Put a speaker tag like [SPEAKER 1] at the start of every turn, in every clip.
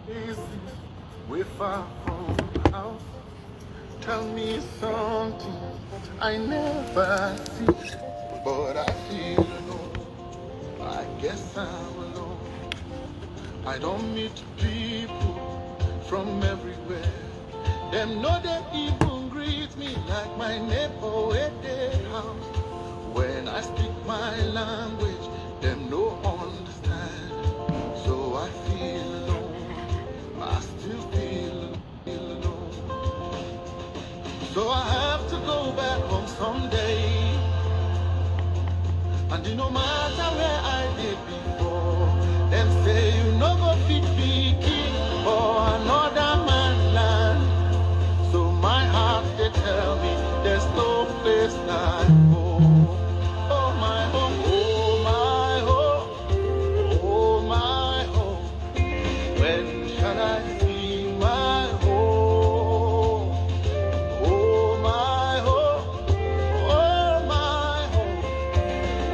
[SPEAKER 1] Places way far from house. Tell me something I never see, but I feel alone. I guess I'm alone. I don't meet people from everywhere. Them know they even greet me like my neighbor at their house. When I speak my language, them no understand. So I feel alone. I still feel alone. So I have to go back home someday. And no matter where I did before, them say you no go fit be king for another man land. So my heart they tell me there's no place like home. Oh my home, oh my home, oh my home. When shall I see my home? Oh my home, oh my home.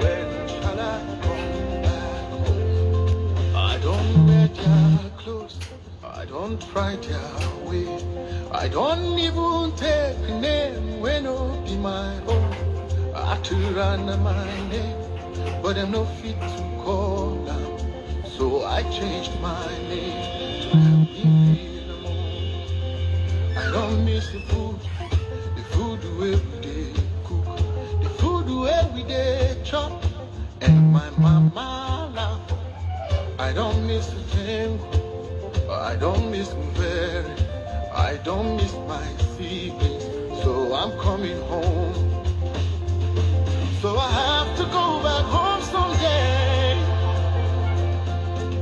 [SPEAKER 1] When shall I come back home? I don't wear their clothes, I don't try their way. I don't even take a name when no be my own. I to run my name, but I'm no fit to call now. So I changed my name to help me feel alone. I don't miss the food every day cook, the food every day chop, and my mama laugh. I don't miss the tango, I don't miss very, I don't miss my siblings, so I'm coming home. So I have to go back home someday.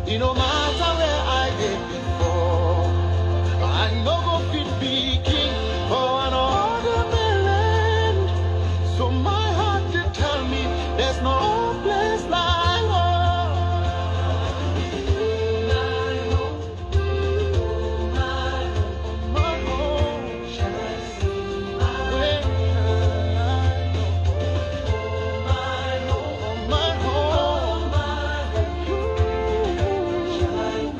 [SPEAKER 1] It no matter where I did before. I no go fit be king for another land. So my heart did tell me there's no place like home. My home. Shall I see my home? My home. Shall I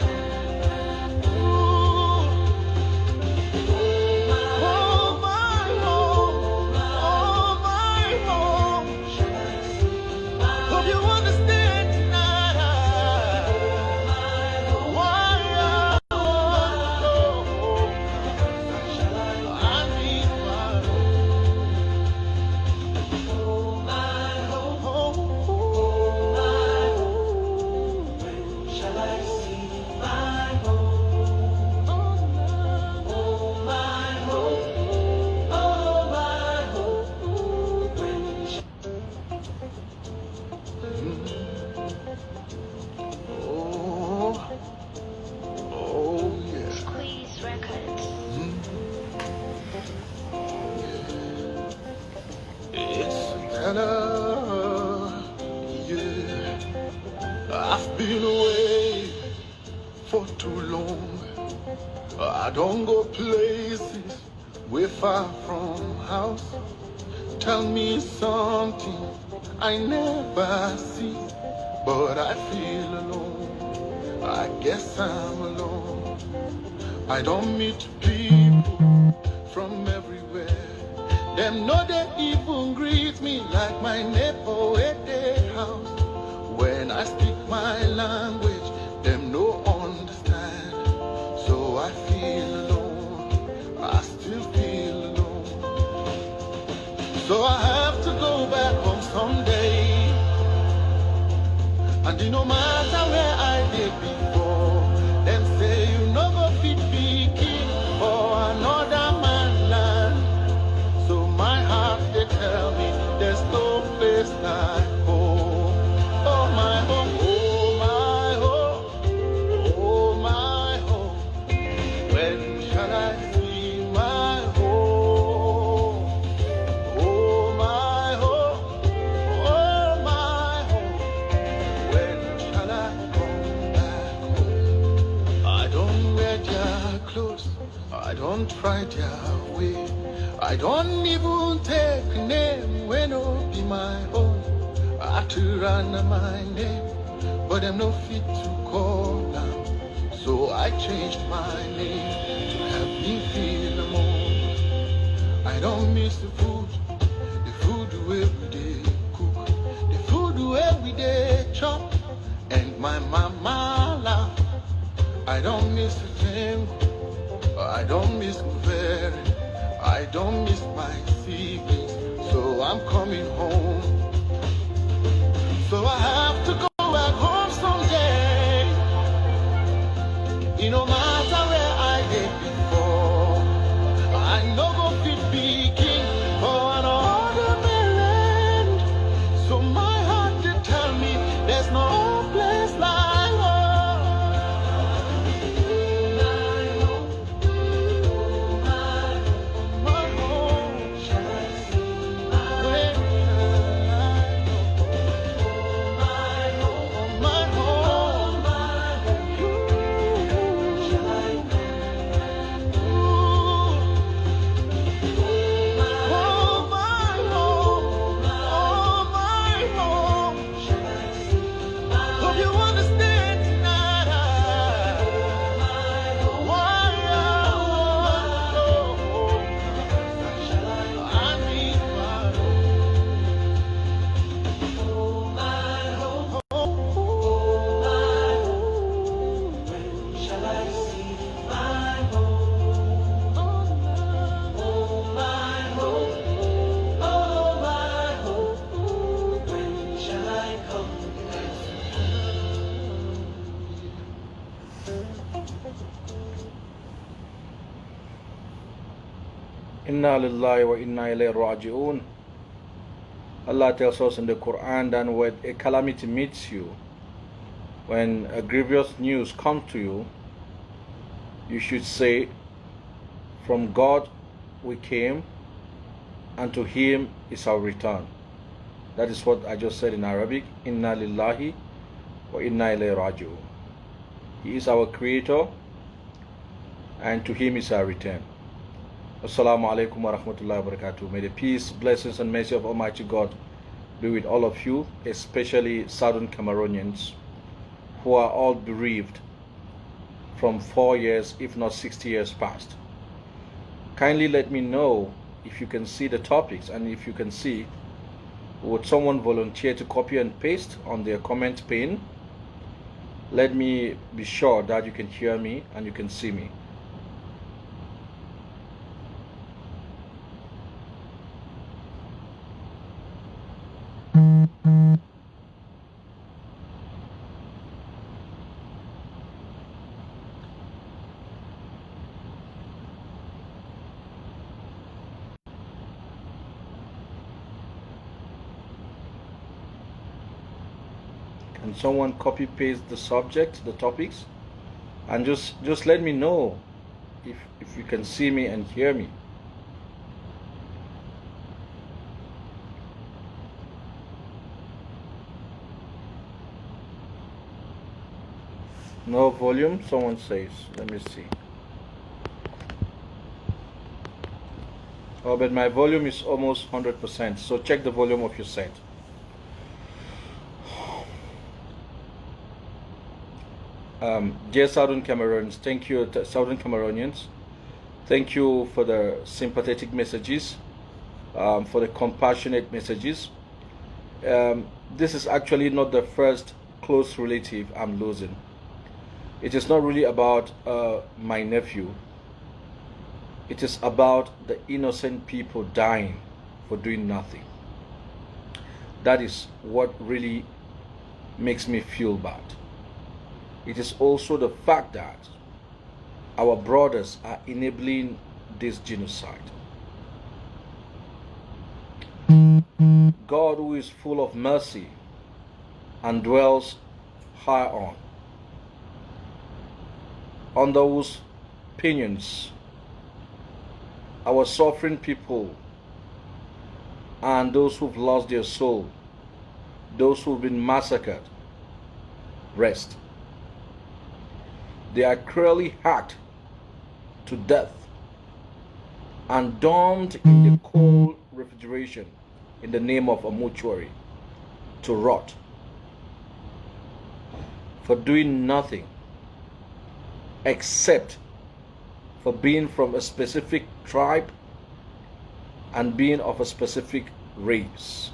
[SPEAKER 1] oh my home, oh my home. Hope you understand tonight why I need my home. Shall I see my home? Oh my home, oh my home. Oh, oh yeah.
[SPEAKER 2] Squeeze Records.
[SPEAKER 1] It's better, yeah. I've been away for too long. I don't go places way far from house. Tell me something I never see, but I feel alone. I guess I'm alone. I don't meet people from everywhere. Them know they even greet me like my neighbor at their house. When I speak my language, them no understand. So I feel alone. I still feel alone. So I have to go back home someday. And no matter where I did before, them say you no go fit be king for another man land. So my heart they tell me there's no place like home. Oh my home, oh my home, oh my home. When shall I see my home? Oh my home, oh my home. When shall I come back home? I don't wear their clothes, I don't try their way. I don't even take a name when no be my own. I to run my name, but I'm no fit to call now. So I I changed my name to have me feel the more. I don't miss the food every day cook, the food every day chop, and my mama laugh. I don't miss the tango, I don't miss very, I don't miss my siblings, so I'm coming home. So I have to go back home someday. No matter where I did before, I know go fit be king for another land. So my heart did tell me there's no place like home. My home, shall I see my home? My home, shall I oh my home, oh my home. Hope you understand tonight why I need my home. When shall I see my home? Oh my home, oh my home. When shall I come?
[SPEAKER 2] Inna lillahi wa inna ilayhi raji'un. Allah tells us in the Quran that when a calamity meets you, when a grievous news comes to you, you should say, from God we came and to Him is our return. That is what I just said in Arabic. Inna lillahi wa inna ilayhi raji'un. He is our creator and to Him is our return. Assalamu alaikum wa rahmatullahi wa barakatuh. May the peace, blessings and mercy of Almighty God be with all of you, especially Southern Cameroonians who are all bereaved from 4 years, if not 60 years past. Kindly let me know if you can see the topics, and if you can see, would someone volunteer to copy and paste on their comment pane? Let me be sure that you can hear me and you can see me. Can someone copy paste the subject, the topics, and just let me know if you can see me and hear me. No volume, someone says. Let me see. Oh, but my volume is almost 100%, so check the volume of your set. Dear Southern Cameroonians, thank you, Southern Cameroonians. Thank you for the sympathetic messages, for the compassionate messages. This is actually not the first close relative I'm losing. It is not really about my nephew. It is about the innocent people dying for doing nothing. That is what really makes me feel bad. It is also the fact that our brothers are enabling this genocide. God, who is full of mercy and dwells high under whose pinions our suffering people and those who've lost their soul, those who've been massacred, rest. They are cruelly hacked to death and dumped in the cold refrigeration in the name of a mortuary to rot for doing nothing. except for being from a specific tribe and being of a specific race.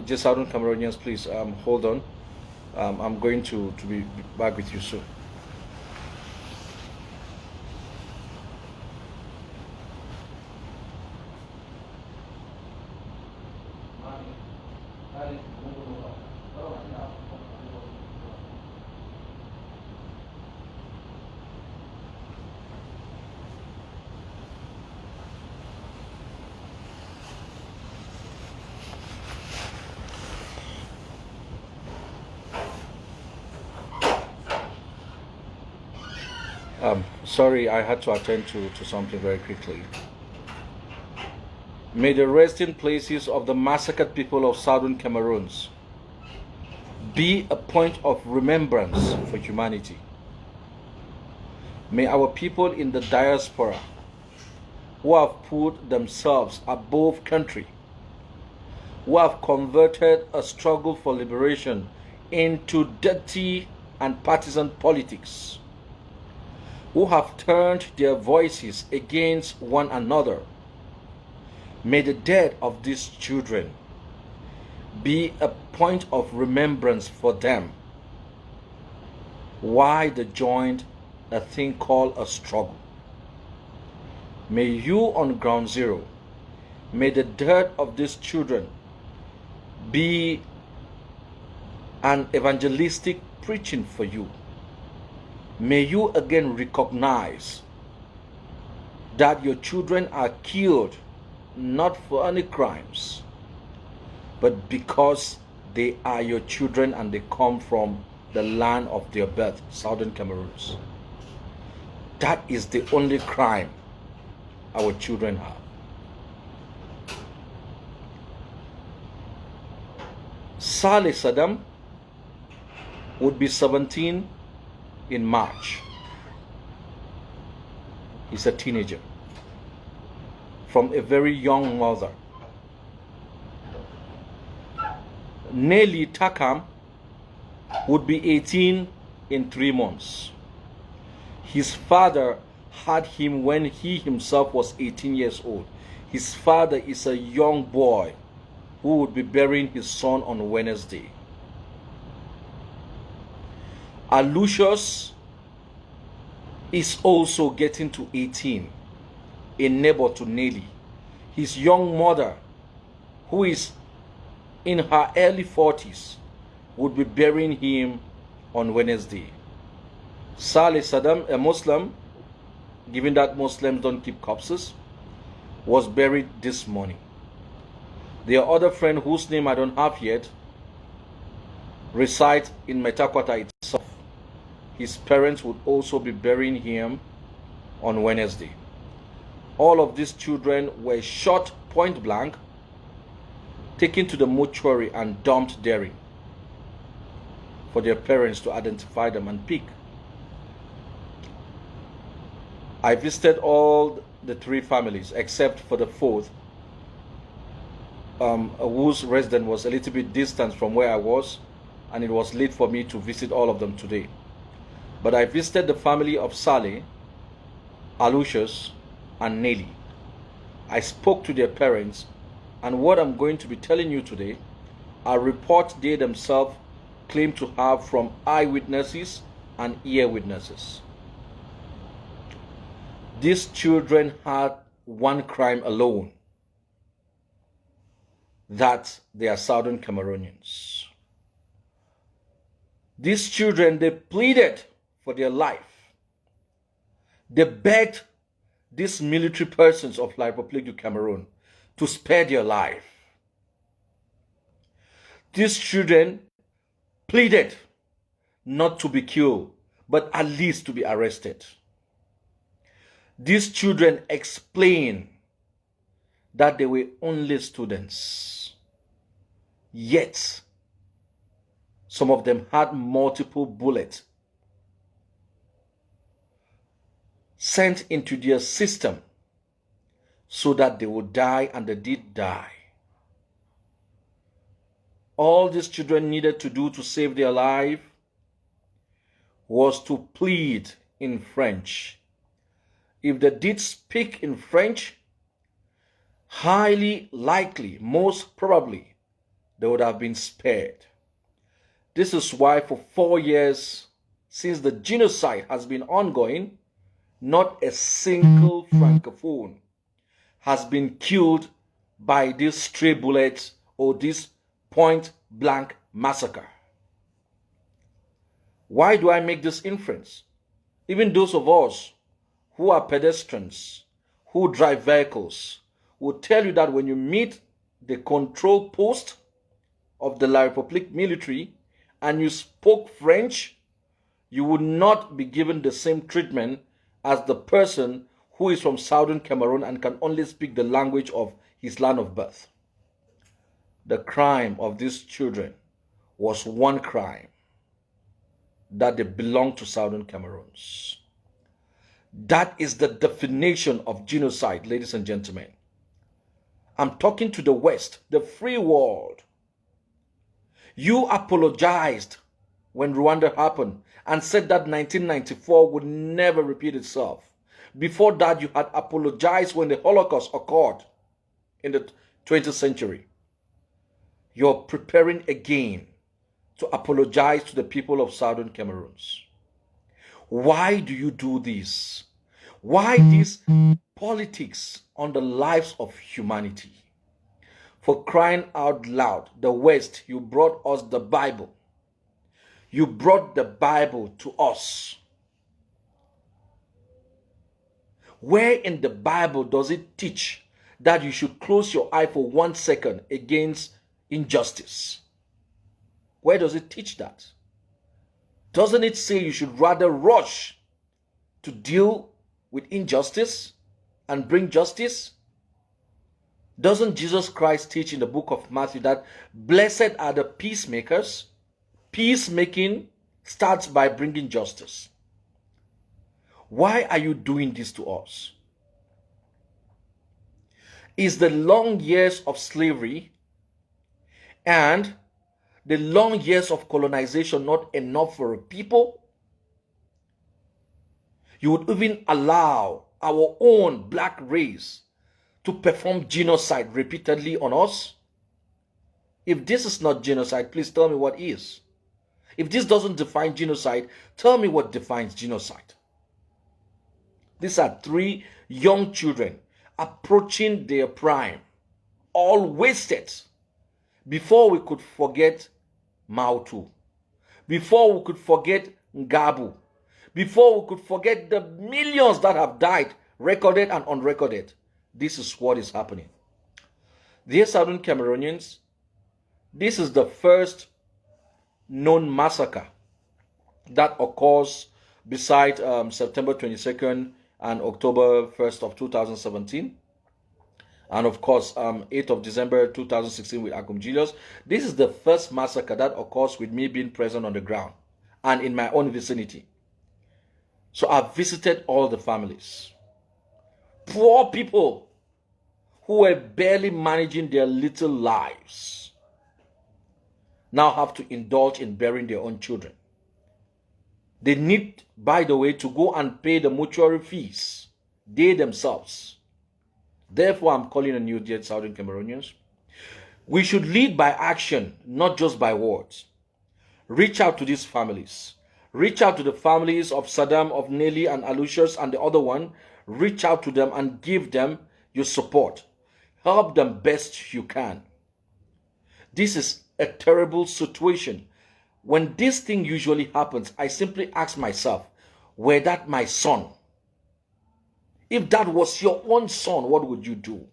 [SPEAKER 2] Just Southern Cameroonians, please hold on. I'm going to be back with you soon. Sorry, I had to attend to something very quickly. May the resting places of the massacred people of Southern Cameroons be a point of remembrance for humanity. May our people in the diaspora who have put themselves above country, who have converted a struggle for liberation into dirty and partisan politics, who have turned their voices against one another, may the death of these children be a point of remembrance for them. Why they joined a thing called a struggle. May you on ground zero, may the death of these children be an evangelistic preaching for you. May you again recognize that your children are killed not for any crimes, but because they are your children and they come from the land of their birth, Southern Cameroons. That is the only crime our children have. Saleh Saddam would be 17 in March. He's a teenager from a very young mother. Nelly Takam would be 18 in 3 months. His father had him when he himself was 18 years old. His father is a young boy who would be burying his son on Wednesday. Aloysius is also getting to 18, a neighbor to Nelly. His young mother, who is in her early 40s, would be burying him on Wednesday. Saleh Saddam, a Muslim, given that Muslims don't keep corpses, was buried this morning. Their other friend, whose name I don't have yet, resides in Metakwata itself. His parents would also be burying him on Wednesday. All of these children were shot point blank, taken to the mortuary and dumped therein for their parents to identify them and pick. I visited all the 3 families except for the 4th, whose residence was a little bit distant from where I was, and it was late for me to visit all of them today. But I visited the family of Saleh, Aloysius, and Nelly. I spoke to their parents, and what I'm going to be telling you today are reports they themselves claim to have from eyewitnesses and ear witnesses. These children had one crime alone, that they are Southern Cameroonians. These children, they pleaded for their life. They begged these military persons of La République du Cameroon to spare their life. These children pleaded not to be killed, but at least to be arrested. These children explained that they were only students, yet some of them had multiple bullets sent into their system so that they would die, and they did die. All these children needed to do to save their life was to plead in French. If they did speak in French, highly likely, most probably, they would have been spared. This is why for 4 years, since the genocide has been ongoing, not a single Francophone has been killed by this stray bullets or this point blank massacre. Why do I make this inference? Even those of us who are pedestrians, who drive vehicles, will tell you that when you meet the control post of the La République military and you spoke French, you would not be given the same treatment as the person who is from southern Cameroon and can only speak the language of his land of birth. The crime of these children was one crime, that they belong to southern Cameroons. That is the definition of genocide, ladies and gentlemen. I'm talking to the West, the free world. You apologized when Rwanda happened and said that 1994 would never repeat itself. Before that, you had apologized when the Holocaust occurred in the 20th century. You're preparing again to apologize to the people of southern Cameroons. Why do you do this? Why this politics on the lives of humanity? For crying out loud, the West, you brought us the Bible. You brought the Bible to us. Where in the Bible does it teach that you should close your eye for 1 second against injustice? Where does it teach that? Doesn't it say you should rather rush to deal with injustice and bring justice? Doesn't Jesus Christ teach in the book of Matthew that blessed are the peacemakers? Peacemaking starts by bringing justice. Why are you doing this to us? Is the long years of slavery and the long years of colonization not enough for a people? You would even allow our own black race to perform genocide repeatedly on us? If this is not genocide, please tell me what is. If this doesn't define genocide, tell me what defines genocide. These are 3 young children approaching their prime, all wasted, before we could forget Mao Tu, before we could forget Ngabu, before we could forget the millions that have died, recorded and unrecorded. This is what is happening. Dear Southern Cameroonians, this is the first known massacre that occurs beside September 22nd and October 1st of 2017. And of course, 8th of December 2016 with Akum Julius. This is the first massacre that occurs with me being present on the ground and in my own vicinity. So I've visited all the families. Poor people who were barely managing their little lives now have to indulge in burying their own children. They need, by the way, to go and pay the mortuary fees, they themselves. Therefore, I'm calling on you, dear Southern Cameroonians. We should lead by action, not just by words. Reach out to these families. Reach out to the families of Saddam, of Nelly and Alucius and the other one. Reach out to them and give them your support. Help them best you can. This is a terrible situation. When this thing usually happens, I simply ask myself, were that my son? If that was your own son, what would you do?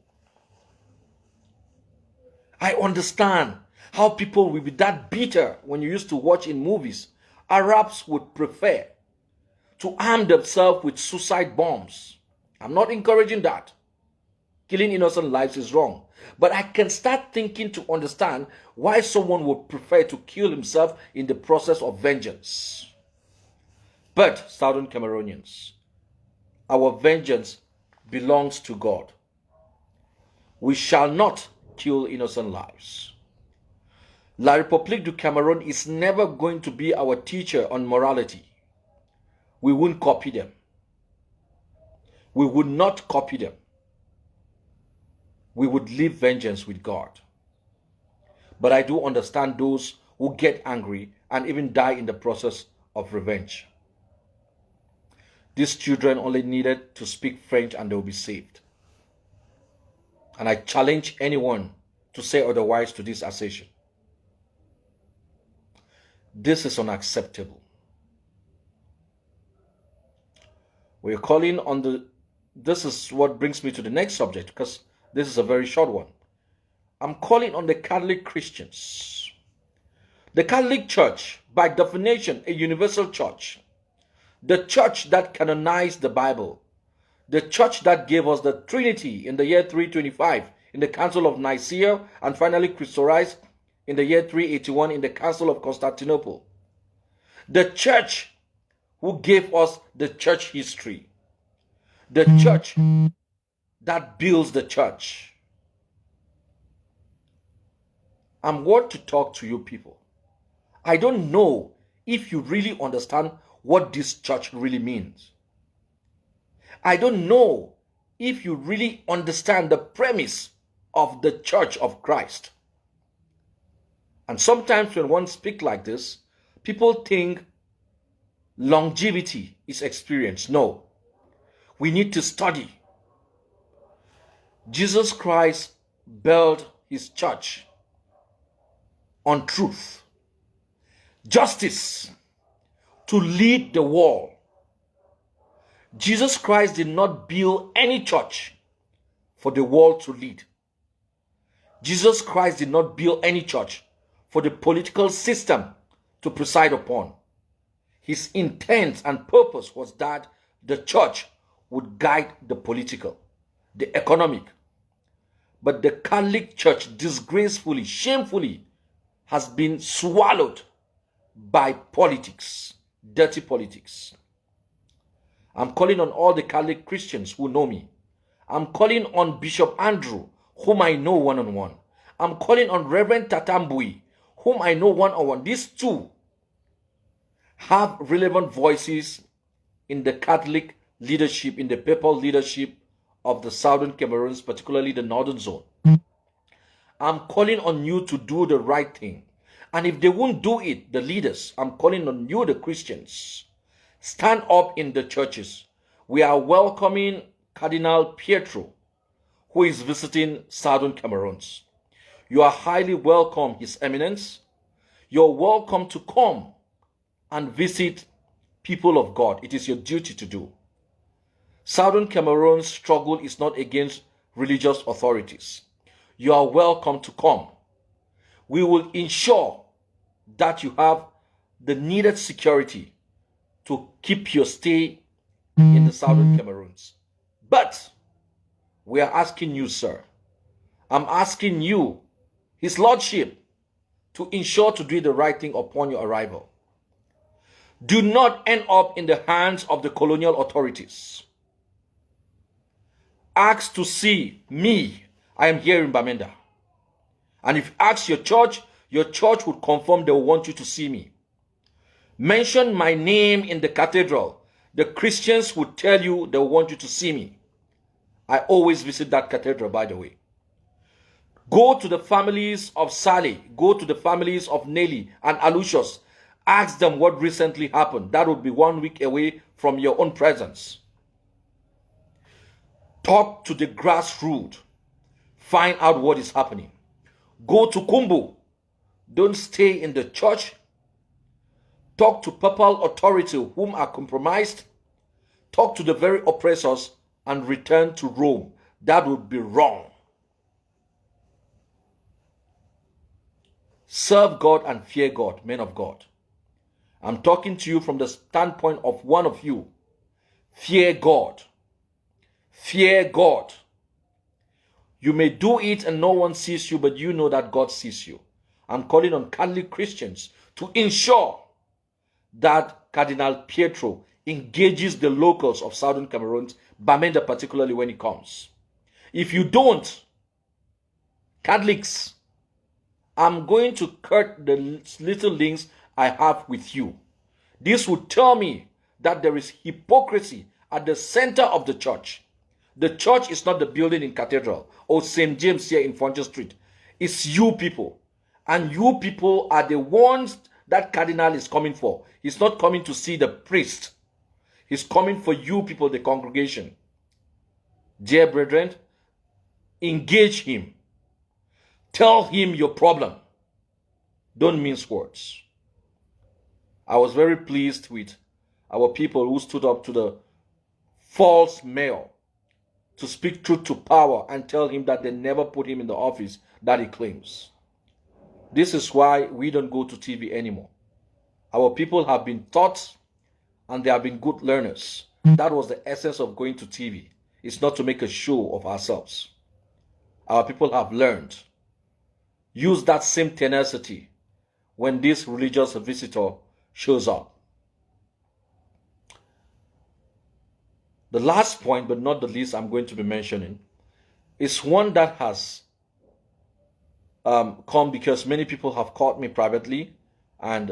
[SPEAKER 2] I understand how people will be that bitter when you used to watch in movies. Arabs would prefer to arm themselves with suicide bombs. I'm not encouraging that. Killing innocent lives is wrong. But I can start thinking to understand why someone would prefer to kill himself in the process of vengeance. But, Southern Cameroonians, our vengeance belongs to God. We shall not kill innocent lives. La République du Cameroon is never going to be our teacher on morality. We won't copy them. We would not copy them. We would leave vengeance with God. But I do understand those who get angry and even die in the process of revenge. These children only needed to speak French and they will be saved. And I challenge anyone to say otherwise to this assertion. This is unacceptable. We're calling on this is what brings me to the next subject, because this is a very short one. I'm calling on the Catholic Christians. The Catholic Church, by definition, a universal church. The church that canonized the Bible. The church that gave us the Trinity in the year 325 in the Council of Nicaea, and finally Christorized in the year 381 in the Council of Constantinople. The church who gave us the church history. The church that builds the church. I want to talk to you people. I don't know if you really understand what this church really means. I don't know if you really understand the premise of the Church of Christ. And sometimes when one speaks like this, people think longevity is experience. No. We need to study. Jesus Christ built his church on truth, justice, to lead the world. Jesus Christ did not build any church for the world to lead. Jesus Christ did not build any church for the political system to preside upon. His intent and purpose was that the church would guide the political, the economic. But the Catholic Church disgracefully, shamefully has been swallowed by politics, dirty politics. I'm calling on all the Catholic Christians who know me. I'm calling on Bishop Andrew, whom I know one-on-one. I'm calling on Reverend Tatambui, whom I know one-on-one. These two have relevant voices in the Catholic leadership, in the papal leadership of the southern Cameroons, particularly the northern zone. I'm calling on you to do the right thing. And if they won't do it, the leaders, I'm calling on you, the Christians, stand up in the churches. We are welcoming Cardinal Pietro, who is visiting southern Cameroons. You are highly welcome, His Eminence. You're welcome to come and visit people of God. It is your duty to do. Southern Cameroon's struggle is not against religious authorities. You are welcome to come. We will ensure that you have the needed security to keep your stay in the southern Cameroons. But we are asking you, sir, I'm asking you, His Lordship, to ensure to do the right thing upon your arrival. Do not end up in the hands of the colonial authorities. Ask to see me. I am here in Bamenda. And if you ask your church would confirm they will want you to see me. Mention my name in the cathedral. The Christians would tell you they want you to see me. I always visit that cathedral, by the way. Go to the families of Sally. Go to the families of Nelly and Alucius. Ask them what recently happened. That would be 1 week away from your own presence. Talk to the grassroots. Find out what is happening. Go to Kumbu. Don't stay in the church. Talk to papal authority whom are compromised. Talk to the very oppressors and return to Rome. That would be wrong. Serve God and fear God, men of God. I'm talking to you from the standpoint of one of you. Fear God. Fear God. You may do it and no one sees you, but you know that God sees you. I'm calling on Catholic Christians to ensure that Cardinal Pietro engages the locals of southern Cameroon, Bamenda particularly, when he comes. If you don't, Catholics, I'm going to cut the little links I have with you. This would tell me that there is hypocrisy at the center of the church. The church is not the building in Cathedral or St. James here in Fontaine Street. It's you people. And you people are the ones that Cardinal is coming for. He's not coming to see the priest. He's coming for you people, the congregation. Dear brethren, engage him. Tell him your problem. Don't mince words. I was very pleased with our people who stood up to the false mayor to speak truth to power and tell him that they never put him in the office that he claims. This is why we don't go to TV anymore. Our people have been taught and they have been good learners. That was the essence of going to TV. It's not to make a show of ourselves. Our people have learned. Use that same tenacity when this religious visitor shows up. The last point, but not the least, I'm going to be mentioning is one that has come because many people have called me privately and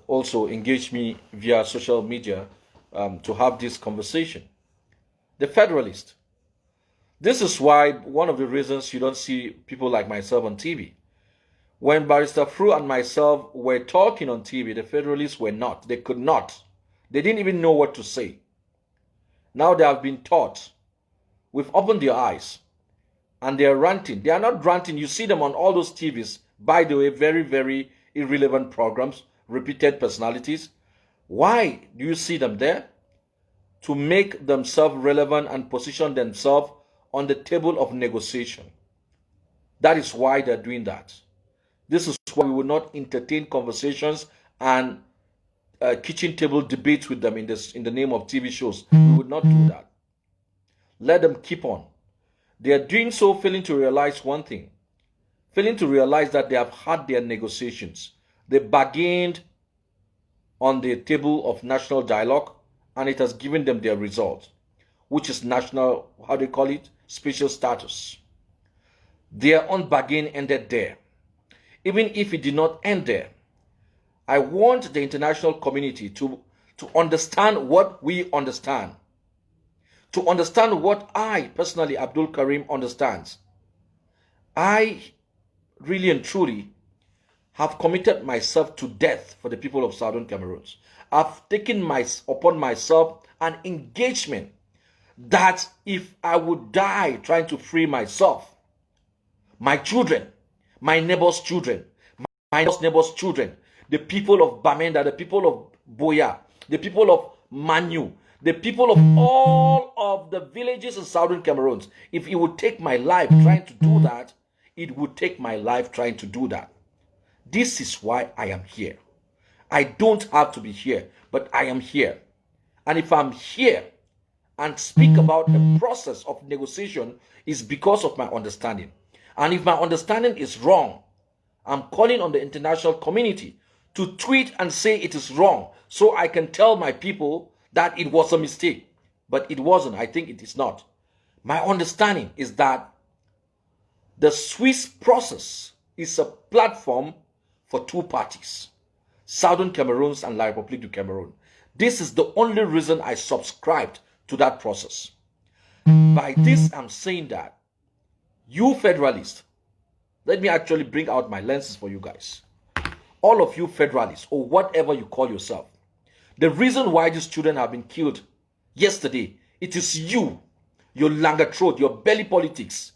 [SPEAKER 2] also engaged me via social media to have this conversation. The Federalist. This is why one of the reasons you don't see people like myself on TV. When Barrister Fru and myself were talking on TV, the Federalists were not. They could not. They didn't even know what to say. Now they have been taught. We've opened their eyes. And they are ranting. They are not ranting. You see them on all those TVs. By the way, very, very irrelevant programs, repeated personalities. Why do you see them there? To make themselves relevant and position themselves on the table of negotiation. That is why they're doing that. This is why we will not entertain conversations and kitchen table debates with them in the name of TV shows. We would not do that. Let them keep on. They are doing so failing to realize one thing. Failing to realize that they have had their negotiations. They bargained on the table of national dialogue and it has given them their result, which is national, how do you call it? Special status. Their own bargain ended there. Even if it did not end there, I want the international community to understand what we understand. To understand what I, personally, Abdulkarim, understands. I really and truly have committed myself to death for the people of Southern Cameroon. I've taken upon myself an engagement that if I would die trying to free myself, my children, my neighbor's children, my neighbor's children, the people of Bamenda, the people of Boya, the people of Manu, the people of all of the villages in Southern Cameroon, if it would take my life trying to do that, it would take my life trying to do that. This is why I am here. I don't have to be here, but I am here. And if I'm here and speak about a process of negotiation, it's because of my understanding. And if my understanding is wrong, I'm calling on the international community to tweet and say it is wrong so I can tell my people that it was a mistake. But it wasn't. I think it is not. My understanding is that the Swiss process is a platform for two parties, Southern Cameroon and La République du Cameroon. This is the only reason I subscribed to that process. By this, I'm saying that you federalists, let me actually bring out my lenses for you guys. All of you federalists, or whatever you call yourself, the reason why these children have been killed yesterday, it is you, your langer throat, your belly politics,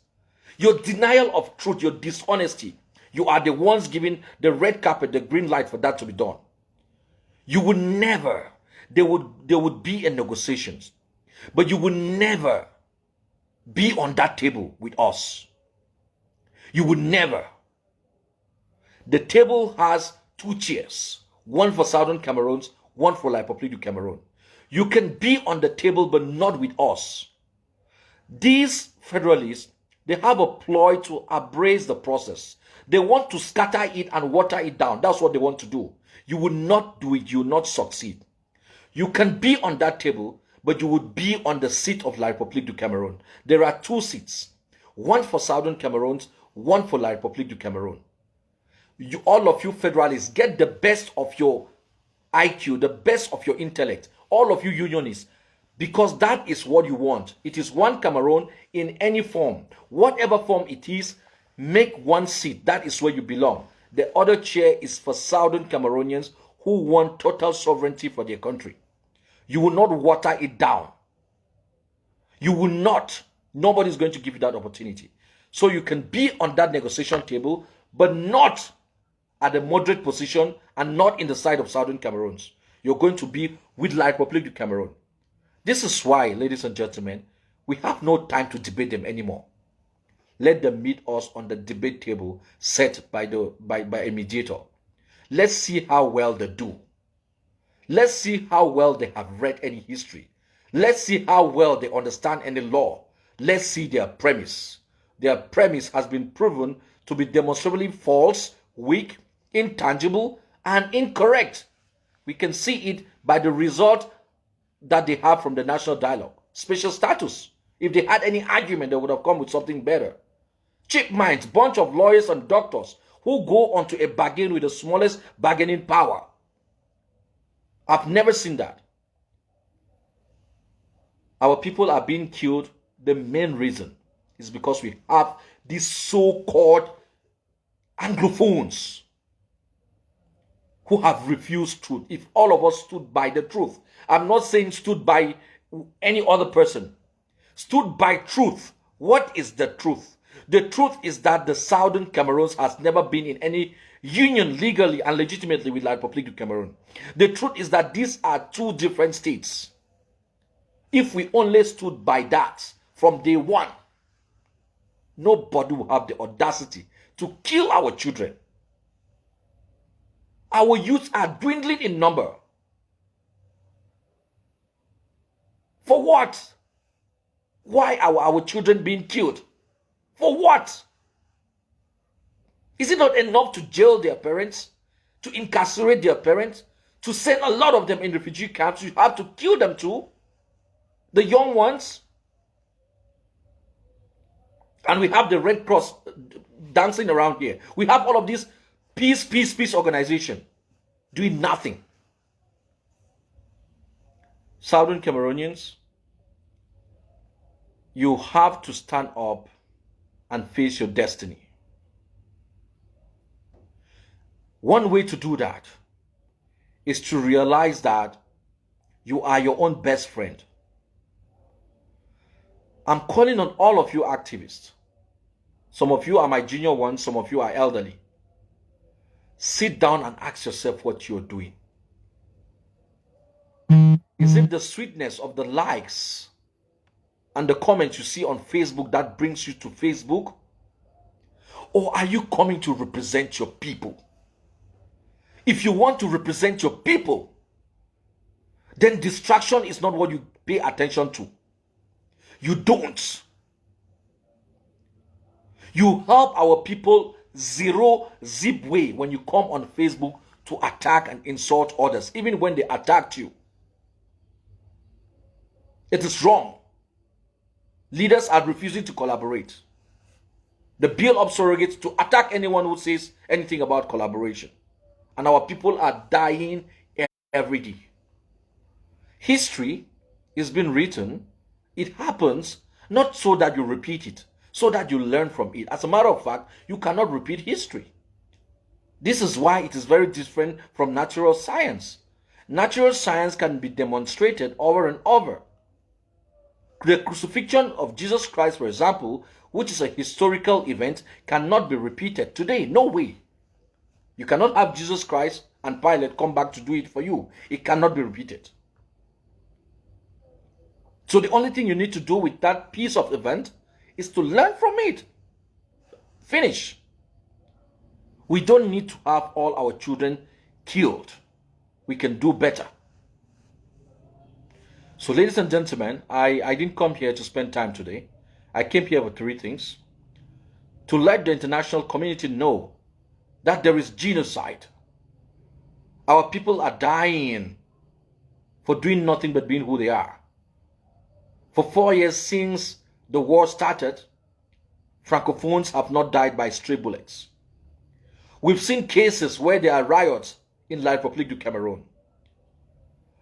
[SPEAKER 2] your denial of truth, your dishonesty. You are the ones giving the red carpet, the green light for that to be done. You would never, there would be a negotiations, but you would never be on that table with us. You would never. The table has two chairs, one for Southern Cameroon, one for La République du Cameroon. You can be on the table, but not with us. These federalists, they have a ploy to abrase the process. They want to scatter it and water it down. That's what they want to do. You will not do it. You will not succeed. You can be on that table, but you would be on the seat of La République du Cameroon. There are two seats, one for Southern Cameroon, one for La République du Cameroon. all of you federalists, get the best of your IQ, the best of your intellect, all of you unionists, because that is what you want. It is one Cameroon in any form. Whatever form it is, make one seat. That is where you belong. The other chair is for Southern Cameroonians who want total sovereignty for their country. You will not water it down. You will not. Nobody's going to give you that opportunity. So you can be on that negotiation table, but not at a moderate position and not in the side of Southern Cameroons. You're going to be with La République du Cameroon. This is why, ladies and gentlemen, we have no time to debate them anymore. Let them meet us on the debate table set by a mediator. Let's see how well they do. Let's see how well they have read any history. Let's see how well they understand any law. Let's see their premise. Their premise has been proven to be demonstrably false, weak, intangible, and incorrect. We can see it by the result that they have from the national dialogue. Special status. If they had any argument, they would have come with something better. Cheap minds, bunch of lawyers and doctors who go onto a bargain with the smallest bargaining power. I've never seen that. Our people are being killed. The main reason is because we have these so-called Anglophones who have refused truth. If all of us stood by the truth, I'm not saying stood by any other person, stood by truth. What is the truth? The truth is that the Southern Cameroons has never been in any union legally and legitimately with La République du Cameroon. The truth is that these are two different states. If we only stood by that from day one, nobody will have the audacity to kill our children. Our youth are dwindling in number. For what? Why are our children being killed? For what? Is it not enough to jail their parents, to incarcerate their parents, to send a lot of them in refugee camps? You have to kill them too, the young ones. And we have the Red Cross dancing around here. We have all of these peace organization doing nothing. Southern Cameroonians, you have to stand up and face your destiny. One way to do that is to realize that you are your own best friend. I'm calling on all of you activists. Some of you are my junior ones, some of you are elderly. Sit down and ask yourself what you're doing. Is it the sweetness of the likes and the comments you see on Facebook that brings you to Facebook? Or are you coming to represent your people? If you want to represent your people, then distraction is not what you pay attention to. You don't. You help our people zero zip way when you come on Facebook to attack and insult others, even when they attacked you. It is wrong. Leaders are refusing to collaborate. They build up surrogates to attack anyone who says anything about collaboration. And our people are dying every day. History is being written. It happens not so that you repeat it, so that you learn from it. As a matter of fact, you cannot repeat history. This is why it is very different from natural science. Natural science can be demonstrated over and over. The crucifixion of Jesus Christ, for example, which is a historical event, cannot be repeated today. No way. You cannot have Jesus Christ and Pilate come back to do it for you. It cannot be repeated. So the only thing you need to do with that piece of event is to learn from it. Finish. We don't need to have all our children killed. We can do better. So ladies and gentlemen, I didn't come here to spend time today. I came here for three things. To let the international community know that there is genocide. Our people are dying for doing nothing but being who they are. For 4 years since the war started, Francophones have not died by stray bullets. We've seen cases where there are riots in La République du Cameroon.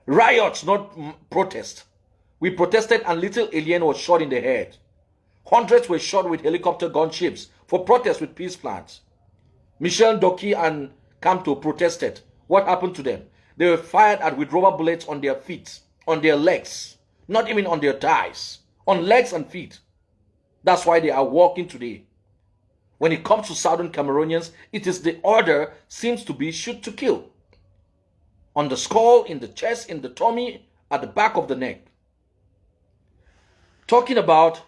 [SPEAKER 2] Riots, not protest. We protested and little alien was shot in the head. Hundreds were shot with helicopter gunships for protest with peace plans. Michel Doki and Kamto protested. What happened to them? They were fired at with rubber bullets on their feet, on their legs, not even on their thighs, on legs and feet. That's why they are walking today. When it comes to Southern Cameroonians, it is the order seems to be shoot to kill. On the skull, in the chest, in the tummy, at the back of the neck. Talking about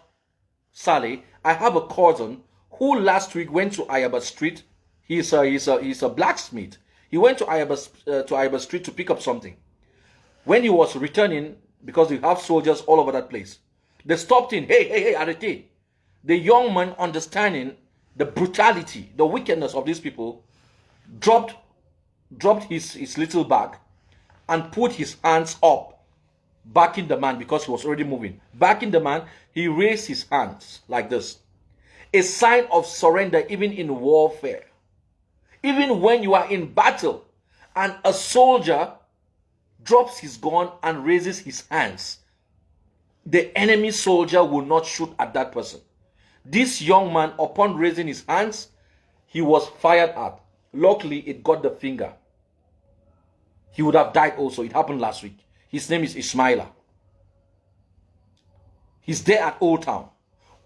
[SPEAKER 2] Saleh, I have a cousin who last week went to Ayaba Street. He's a blacksmith. He went to Ayaba Street to pick up something. When he was returning, because we have soldiers all over that place, they stopped him. Hey, arrête. The young man, understanding the brutality, the wickedness of these people, dropped his little bag and put his hands up, backing the man because he was already moving. Backing the man, he raised his hands like this. A sign of surrender even in warfare. Even when you are in battle and a soldier drops his gun and raises his hands, the enemy soldier will not shoot at that person. This young man, upon raising his hands, he was fired at. Luckily, it got the finger. He would have died also. It happened last week. His name is Ismaila. He's there at Old Town.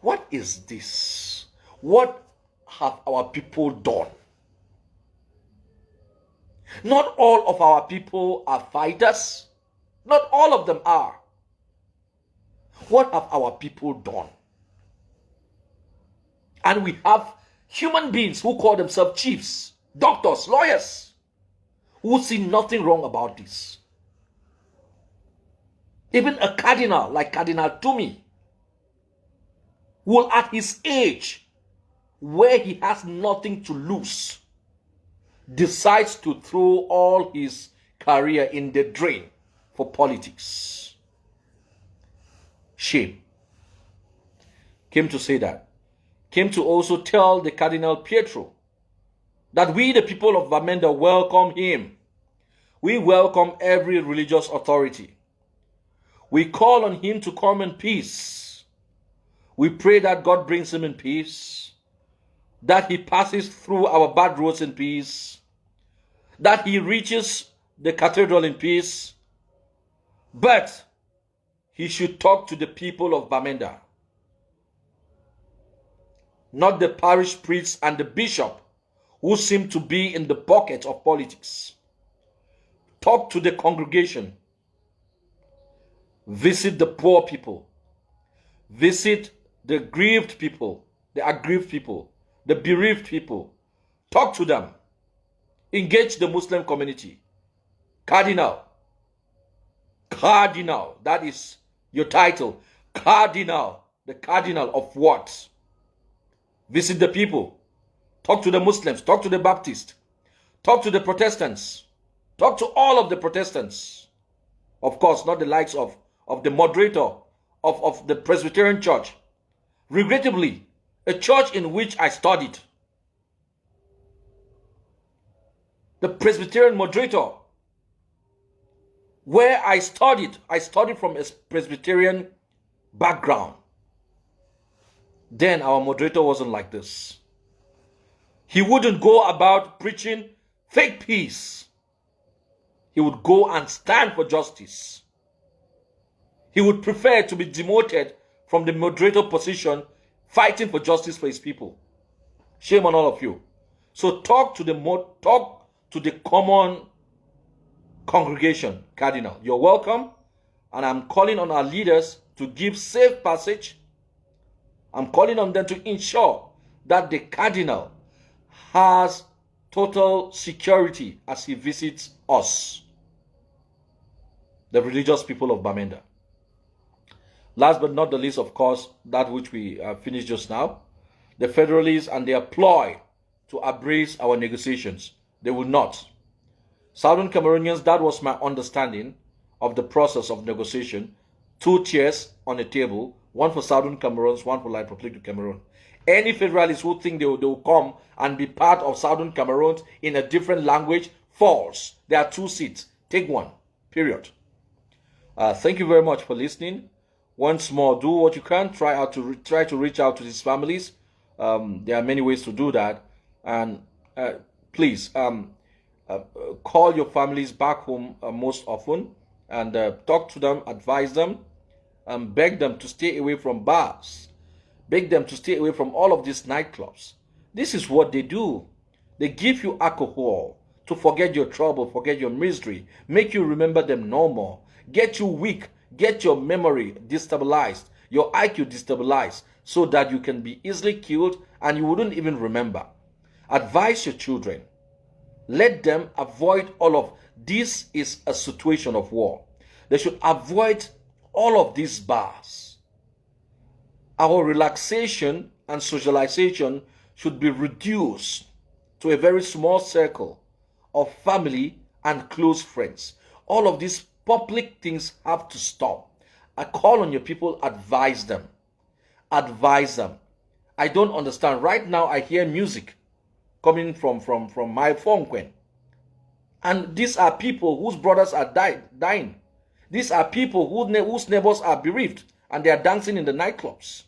[SPEAKER 2] What is this? What have our people done? Not all of our people are fighters. Not all of them are. What have our people done? And we have human beings who call themselves chiefs, doctors, lawyers, who see nothing wrong about this. Even a cardinal like Cardinal Tumi will, at his age, where he has nothing to lose, decides to throw all his career in the drain for politics. Shame. Came to say that. Came to also tell the Cardinal Pietro that we, the people of Bamenda, welcome him. We welcome every religious authority. We call on him to come in peace. We pray that God brings him in peace, that he passes through our bad roads in peace, that he reaches the cathedral in peace, but he should talk to the people of Bamenda, not the parish priest and the bishop who seem to be in the pocket of politics. Talk to the congregation. Visit the poor people. Visit the grieved people, the aggrieved people, the bereaved people. Talk to them. Engage the Muslim community. Cardinal, that is your title. Cardinal, the cardinal of what? Visit the people. Talk to the Muslims. Talk to the Baptists. Talk to the Protestants. Talk to all of the Protestants. Of course, not the likes of the moderator of the Presbyterian Church. Regrettably, a church in which I studied. The Presbyterian moderator, where I studied from a Presbyterian background. Then our moderator wasn't like this. He wouldn't go about preaching fake peace. He would go and stand for justice. He would prefer to be demoted from the moderator position, fighting for justice for his people. Shame on all of you. So talk to the common congregation, Cardinal. You're welcome, and I'm calling on our leaders to give safe passage. I'm calling on them to ensure that the Cardinal has total security as he visits us, the religious people of Bamenda. Last but not the least, of course, that which we finished just now, the Federalists and their ploy to embrace our negotiations. They will not. Southern Cameroonians, that was my understanding of the process of negotiation. 2 chairs on a table, one for Southern Cameroons, one for La République du Cameroon. Any federalists who think they will come and be part of Southern Cameroon in a different language, false. There are 2 seats. Take one. Period. Thank you very much for listening. Once more, do what you can. Try to reach out to these families. There are many ways to do that, and please call your families back home most often, and talk to them, advise them, and beg them to stay away from bars. Beg them to stay away from all of these nightclubs. This is what they do. They give you alcohol to forget your trouble, forget your misery, make you remember them no more, get you weak, get your memory destabilized, your IQ destabilized, so that you can be easily killed and you wouldn't even remember. Advise your children. Let them avoid all of this. Is a situation of war. They should avoid all of these bars. Our relaxation and socialization should be reduced to a very small circle of family and close friends. All of these public things have to stop. I call on your people, advise them. Advise them. I don't understand. Right now I hear music coming from my phone. And these are people whose brothers are dying. These are people whose neighbors are bereaved, and they are dancing in the nightclubs.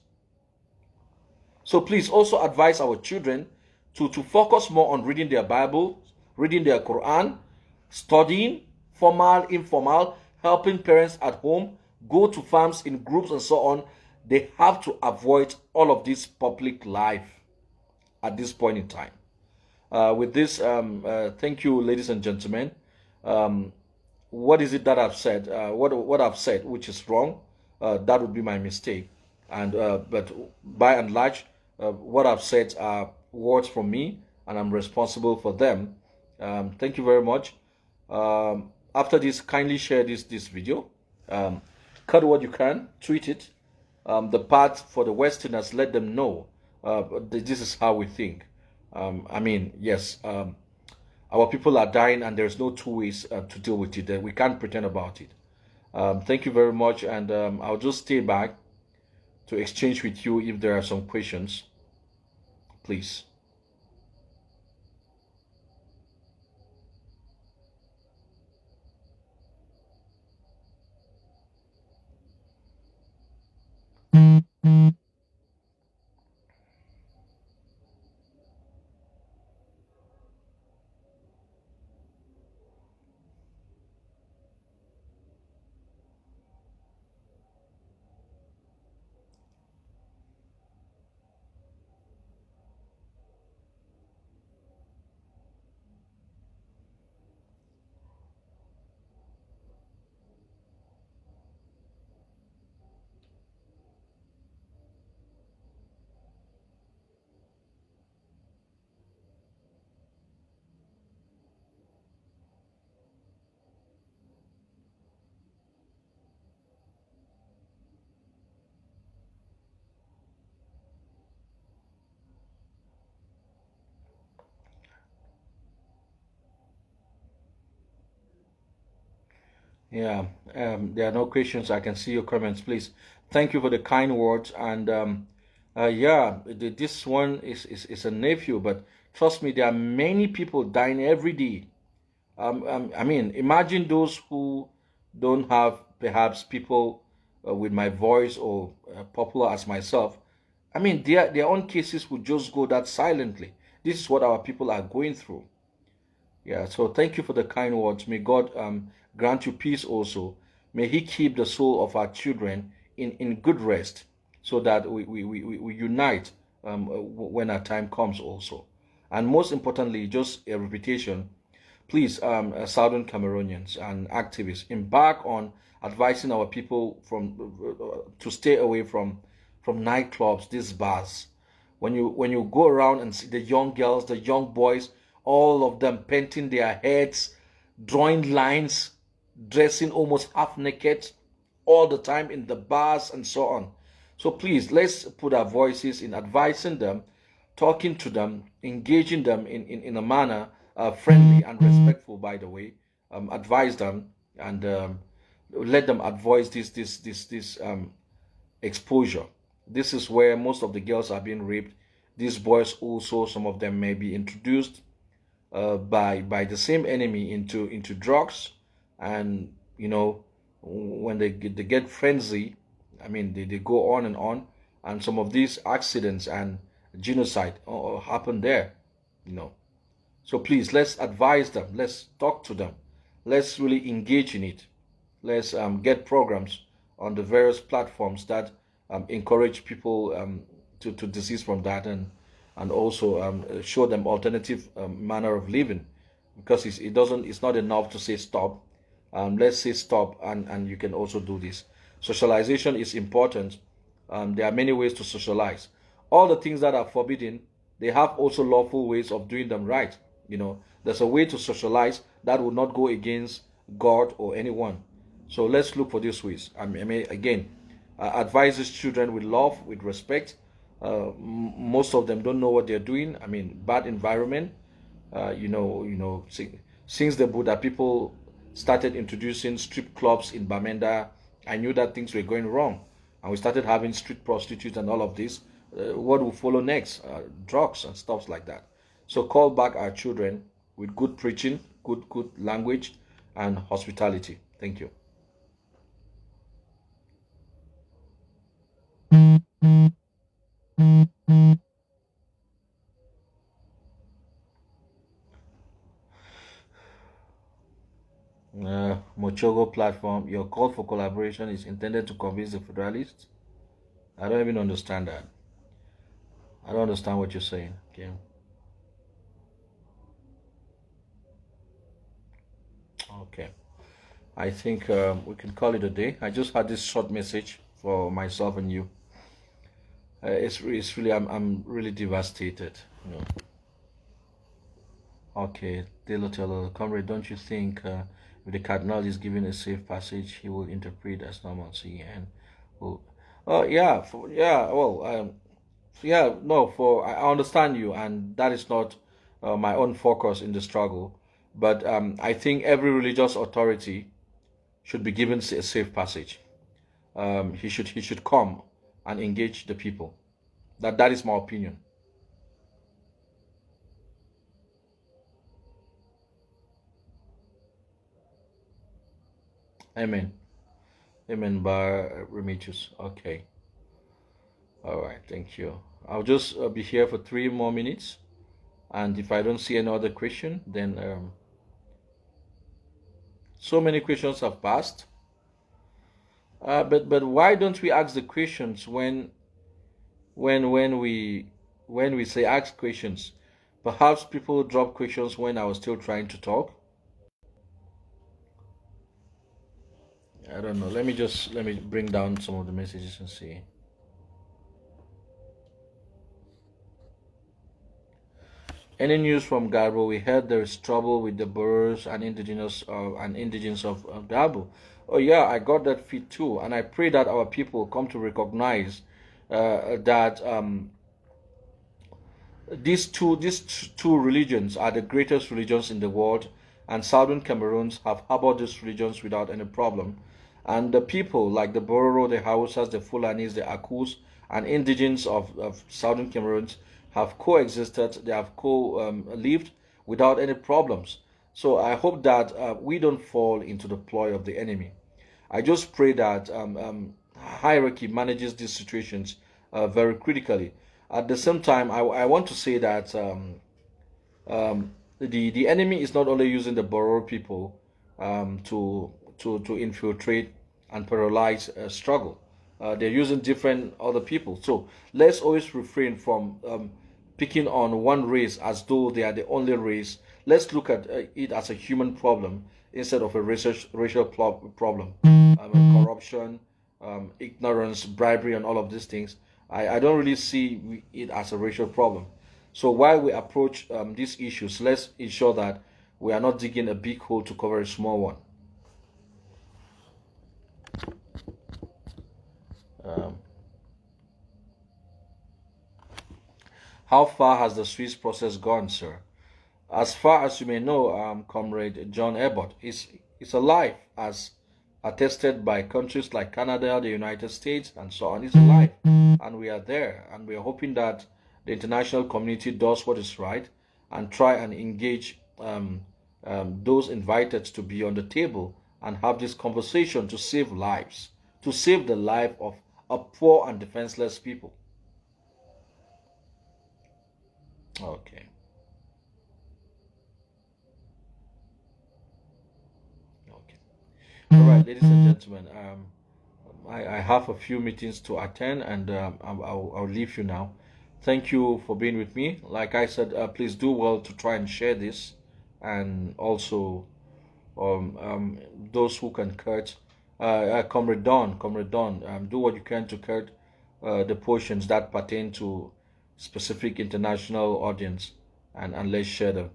[SPEAKER 2] So please also advise our children to focus more on reading their Bible, reading their Quran, studying, formal, informal, helping parents at home, go to farms in groups and so on. They have to avoid all of this public life at this point in time. With this, thank you, ladies and gentlemen. What is it that I've said? What I've said, which is wrong, that would be my mistake. And but by and large, what I've said are words from me, and I'm responsible for them. Thank you very much. After this, kindly share this video. Cut what you can, tweet it. The part for the Westerners, let them know this is how we think. I mean, yes, our people are dying, and there's no 2 ways to deal with it. We can't pretend about it. Thank you very much, and I'll just stay back to exchange with you if there are some questions, please. Yeah, there are no questions. I can see your comments, please. Thank you for the kind words. And yeah, this one is a nephew, but trust me, there are many people dying every day. I mean, imagine those who don't have perhaps people with my voice or popular as myself. I mean, their own cases would just go that silently. This is what our people are going through. Yeah, so thank you for the kind words. May God grant you peace also. May He keep the soul of our children in good rest, so that we unite when our time comes also. And most importantly, just a reputation. Please, Southern Cameroonians and activists, embark on advising our people to stay away from nightclubs, these bars. When you go around and see the young girls, the young boys, all of them painting their heads, drawing lines, dressing almost half naked all the time in the bars and so on. So please, let's put our voices in advising them, talking to them, engaging them in a manner friendly and respectful, by the way. Advise them, and let them avoid this exposure. This is where most of the girls are being raped. these boys also, some of them may be introduced by the same enemy into drugs, and when they get frenzy, I mean they go on, and some of these accidents and genocide happen there, you know. So please, let's advise them, let's talk to them, let's really engage in it. Let's get programs on the various platforms that encourage people to desist from that, and also show them alternative manner of living, because it's not enough to say stop. Let's say stop, and you can also do this. Socialization is important. There are many ways to socialize. All the things that are forbidden, they have also lawful ways of doing them right. There's a way to socialize that will not go against God or anyone. So let's look for these ways. I mean, again, advises children with love, with respect. Most of them don't know what they're doing. I mean, bad environment. Since the Buddha people started introducing strip clubs in Bamenda, I knew that things were going wrong, and we started having street prostitutes and all of this. What will follow next? Drugs and stuff like that. So call back our children with good preaching, good language, and hospitality. Thank you. Mochogo platform, your call for collaboration is intended to convince the federalists. I don't even understand that. I don't understand what you're saying. Okay. Okay. I think we can call it a day. I just had this short message for myself and you. It's really I'm really devastated. Okay, Taylor, comrade, don't you think if the cardinal is given a safe passage, he will interpret as normalcy and will? Oh yeah, Well, yeah, no, for I understand you, and that is not my own focus in the struggle. But I think every religious authority should be given a safe passage. He should come and engage the people. That is my opinion. Amen. Amen. Bar Remigius. Okay. All right. Thank you. I'll just be here for 3 more minutes, and if I don't see any other question, then so many questions have passed. But why don't we ask the questions when we say ask questions? Perhaps people drop questions when I was still trying to talk. I don't know. Let me bring down some of the messages and see. Any news from Garbo? We heard there is trouble with the Boers and indigenous of Garbo. Oh yeah, I got that feed too, and I pray that our people come to recognize that these two religions are the greatest religions in the world, and Southern Cameroons have harbored these religions without any problem. And the people like the Bororo, the Hausas, the Fulanis, the Akus, and indigenes of Southern Cameroons have coexisted, they have co-lived without any problems. So I hope that we don't fall into the ploy of the enemy. I just pray that hierarchy manages these situations very critically. At the same time, I want to say that the enemy is not only using the Bororo people to infiltrate and paralyze struggle. They're using different other people. So let's always refrain from picking on one race as though they are the only race. Let's look at it as a human problem instead of a racial problem. Corruption, ignorance, bribery, and all of these things. I don't really see it as a racial problem. So while we approach these issues, let's ensure that we are not digging a big hole to cover a small one. Um, how far has the Swiss process gone, sir? As far as you may know, Comrade John Abbott, is alive, as attested by countries like Canada, the United States, and so on. It's alive, and we are there, and we are hoping that the international community does what is right and try and engage those invited to be on the table and have this conversation to save lives, to save the life of a poor and defenseless people. Okay. Okay. All right, ladies and gentlemen, I have a few meetings to attend, and I'll leave you now. Thank you for being with me. Like I said, please do well to try and share this, and also those who can cut. Comrade Don, do what you can to cut the portions that pertain to specific international audience, and let's share them.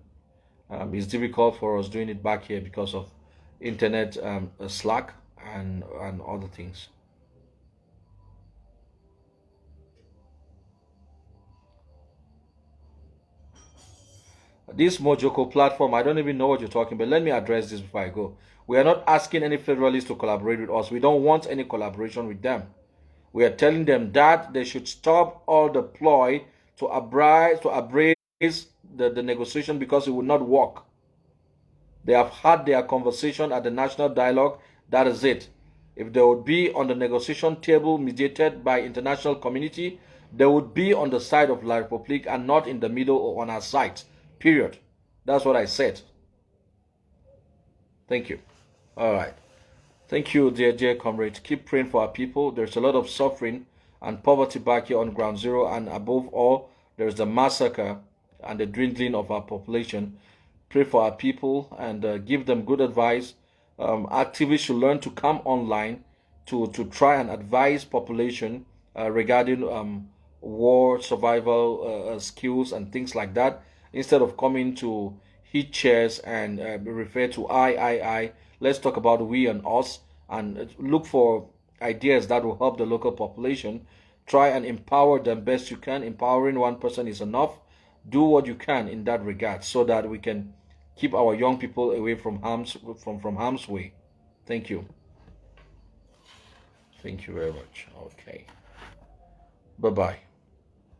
[SPEAKER 2] It's difficult for us doing it back here because of internet slack and other things. This Mojoko platform, I don't even know what you're talking about. Let me address this before I go. We are not asking any federalists to collaborate with us. We don't want any collaboration with them. We are telling them that they should stop all the ploy to abrase the negotiation because it will not work. They have had their conversation at the national dialogue. That is it. If they would be on the negotiation table mediated by international community, they would be on the side of La Republique and not in the middle or on our side. Period. That's what I said. Thank you. All right. Thank you, dear comrades. Keep praying for our people. There's a lot of suffering and poverty back here on ground zero, and above all, there's the massacre and the dwindling of our population. Pray for our people and give them good advice. Activists should learn to come online to try and advise population regarding war survival skills and things like that, instead of coming to hit chairs and refer to I. Let's talk about we and us, and look for ideas that will help the local population. Try and empower them best you can. Empowering one person is enough. Do what you can in that regard so that we can keep our young people away from harm's way. Thank you. Thank you very much. Okay. Bye-bye.